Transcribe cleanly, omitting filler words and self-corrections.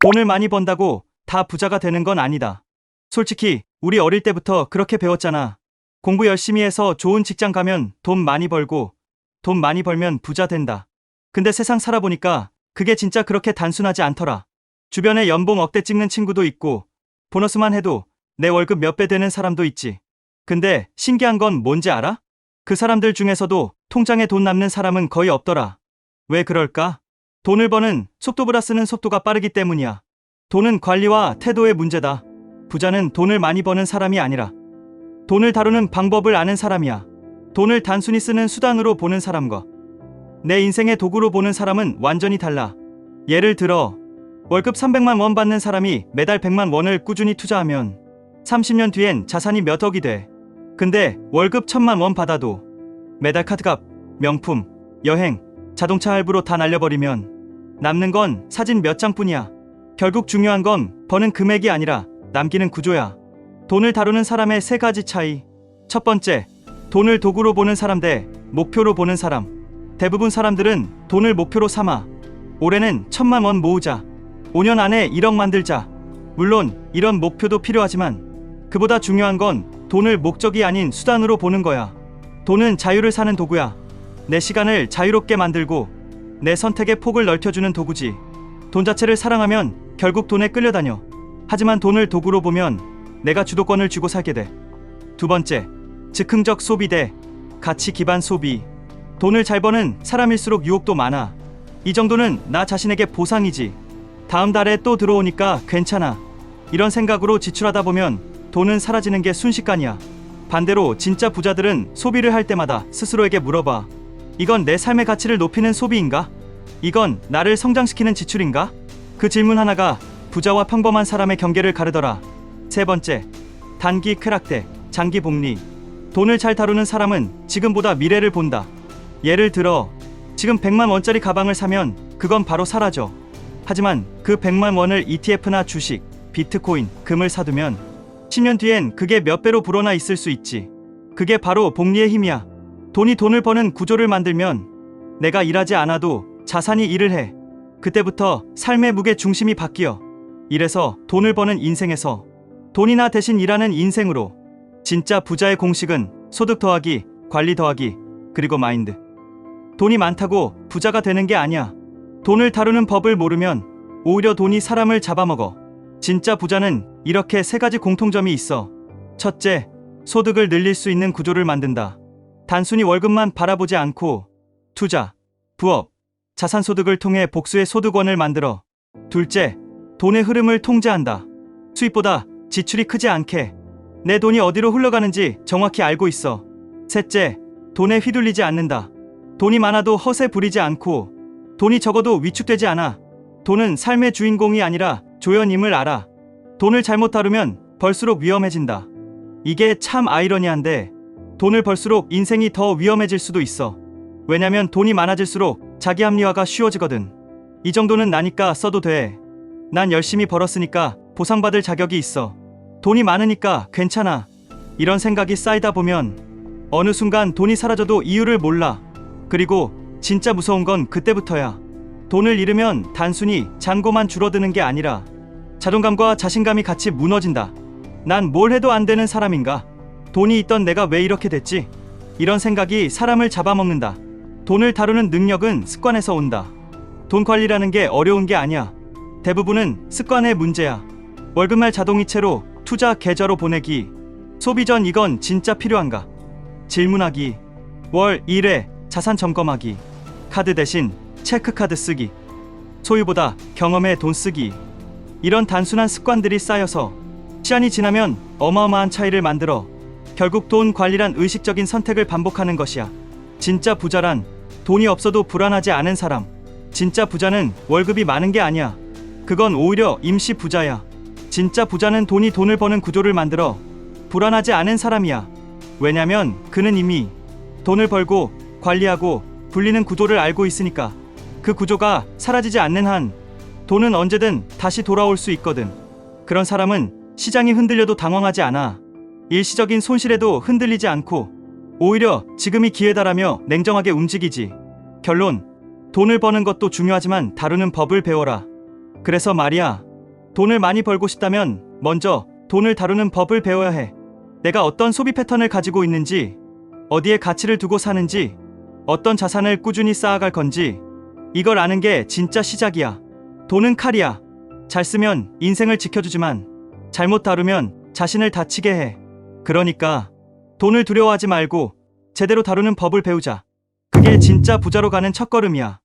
돈을 많이 번다고 다 부자가 되는 건 아니다. 솔직히 우리 어릴 때부터 그렇게 배웠잖아. 공부 열심히 해서 좋은 직장 가면 돈 많이 벌고 돈 많이 벌면 부자 된다. 근데 세상 살아보니까 그게 진짜 그렇게 단순하지 않더라. 주변에 연봉 억대 찍는 친구도 있고 보너스만 해도 내 월급 몇 배 되는 사람도 있지. 근데 신기한 건 뭔지 알아? 그 사람들 중에서도 통장에 돈 남는 사람은 거의 없더라. 왜 그럴까? 돈을 버는 속도보다 쓰는 속도가 빠르기 때문이야. 돈은 관리와 태도의 문제다. 부자는 돈을 많이 버는 사람이 아니라 돈을 다루는 방법을 아는 사람이야. 돈을 단순히 쓰는 수단으로 보는 사람과 내 인생의 도구로 보는 사람은 완전히 달라. 예를 들어 월급 300만 원 받는 사람이 매달 100만 원을 꾸준히 투자하면 30년 뒤엔 자산이 몇 억이 돼. 근데 월급 1000만 원 받아도 매달 카드값, 명품, 여행, 자동차 할부로 다 날려버리면 남는 건 사진 몇 장뿐이야. 결국 중요한 건 버는 금액이 아니라 남기는 구조야. 돈을 다루는 사람의 세 가지 차이. 첫 번째, 돈을 도구로 보는 사람 대 목표로 보는 사람. 대부분 사람들은 돈을 목표로 삼아. 올해는 1000만 원 모으자. 5년 안에 1억 만들자. 물론 이런 목표도 필요하지만 그보다 중요한 건 돈을 목적이 아닌 수단으로 보는 거야. 돈은 자유를 사는 도구야. 내 시간을 자유롭게 만들고 내 선택의 폭을 넓혀주는 도구지. 돈 자체를 사랑하면 결국 돈에 끌려다녀. 하지만 돈을 도구로 보면 내가 주도권을 쥐고 살게 돼. 두 번째, 즉흥적 소비 대 가치 기반 소비. 돈을 잘 버는 사람일수록 유혹도 많아. 이 정도는 나 자신에게 보상이지. 다음 달에 또 들어오니까 괜찮아. 이런 생각으로 지출하다 보면 돈은 사라지는 게 순식간이야. 반대로 진짜 부자들은 소비를 할 때마다 스스로에게 물어봐. 이건 내 삶의 가치를 높이는 소비인가? 이건 나를 성장시키는 지출인가? 그 질문 하나가 부자와 평범한 사람의 경계를 가르더라. 세 번째, 단기 쾌락 대 장기 복리. 돈을 잘 다루는 사람은 지금보다 미래를 본다. 예를 들어 지금 100만 원짜리 가방을 사면 그건 바로 사라져. 하지만 그 100만 원을 ETF나 주식, 비트코인, 금을 사두면 10년 뒤엔 그게 몇 배로 불어나 있을 수 있지. 그게 바로 복리의 힘이야. 돈이 돈을 버는 구조를 만들면 내가 일하지 않아도 자산이 일을 해. 그때부터 삶의 무게 중심이 바뀌어. 이래서 돈을 버는 인생에서 돈이 나 대신 일하는 인생으로. 진짜 부자의 공식은 소득 더하기, 관리 더하기, 그리고 마인드. 돈이 많다고 부자가 되는 게 아니야. 돈을 다루는 법을 모르면 오히려 돈이 사람을 잡아먹어. 진짜 부자는 이렇게 세 가지 공통점이 있어. 첫째, 소득을 늘릴 수 있는 구조를 만든다. 단순히 월급만 바라보지 않고 투자, 부업, 자산 소득을 통해 복수의 소득원을 만들어. 둘째, 돈의 흐름을 통제한다. 수입보다 지출이 크지 않게 내 돈이 어디로 흘러가는지 정확히 알고 있어. 셋째, 돈에 휘둘리지 않는다. 돈이 많아도 허세 부리지 않고 돈이 적어도 위축되지 않아. 돈은 삶의 주인공이 아니라 조연임을 알아. 돈을 잘못 다루면 벌수록 위험해진다. 이게 참 아이러니한데 돈을 벌수록 인생이 더 위험해질 수도 있어. 왜냐면 돈이 많아질수록 자기 합리화가 쉬워지거든. 이 정도는 나니까 써도 돼. 난 열심히 벌었으니까 보상받을 자격이 있어. 돈이 많으니까 괜찮아. 이런 생각이 쌓이다 보면 어느 순간 돈이 사라져도 이유를 몰라. 그리고 진짜 무서운 건 그때부터야. 돈을 잃으면 단순히 잔고만 줄어드는 게 아니라 자존감과 자신감이 같이 무너진다. 난 뭘 해도 안 되는 사람인가? 돈이 있던 내가 왜 이렇게 됐지? 이런 생각이 사람을 잡아먹는다. 돈을 다루는 능력은 습관에서 온다. 돈 관리라는 게 어려운 게 아니야. 대부분은 습관의 문제야. 월급날 자동이체로 투자 계좌로 보내기. 소비 전 이건 진짜 필요한가? 질문하기. 월 1회 자산 점검하기. 카드 대신 체크카드 쓰기. 소유보다 경험에 돈 쓰기. 이런 단순한 습관들이 쌓여서 시간이 지나면 어마어마한 차이를 만들어. 결국 돈 관리란 의식적인 선택을 반복하는 것이야. 진짜 부자란 돈이 없어도 불안하지 않은 사람. 진짜 부자는 월급이 많은 게 아니야. 그건 오히려 임시 부자야. 진짜 부자는 돈이 돈을 버는 구조를 만들어 불안하지 않은 사람이야. 왜냐면 그는 이미 돈을 벌고 관리하고 불리는 구조를 알고 있으니까. 그 구조가 사라지지 않는 한 돈은 언제든 다시 돌아올 수 있거든. 그런 사람은 시장이 흔들려도 당황하지 않아. 일시적인 손실에도 흔들리지 않고 오히려 지금이 기회다라며 냉정하게 움직이지. 결론, 돈을 버는 것도 중요하지만 다루는 법을 배워라. 그래서 말이야, 돈을 많이 벌고 싶다면 먼저 돈을 다루는 법을 배워야 해. 내가 어떤 소비 패턴을 가지고 있는지, 어디에 가치를 두고 사는지, 어떤 자산을 꾸준히 쌓아갈 건지, 이걸 아는 게 진짜 시작이야. 돈은 칼이야. 잘 쓰면 인생을 지켜주지만 잘못 다루면 자신을 다치게 해. 그러니까 돈을 두려워하지 말고 제대로 다루는 법을 배우자. 그게 진짜 부자로 가는 첫걸음이야.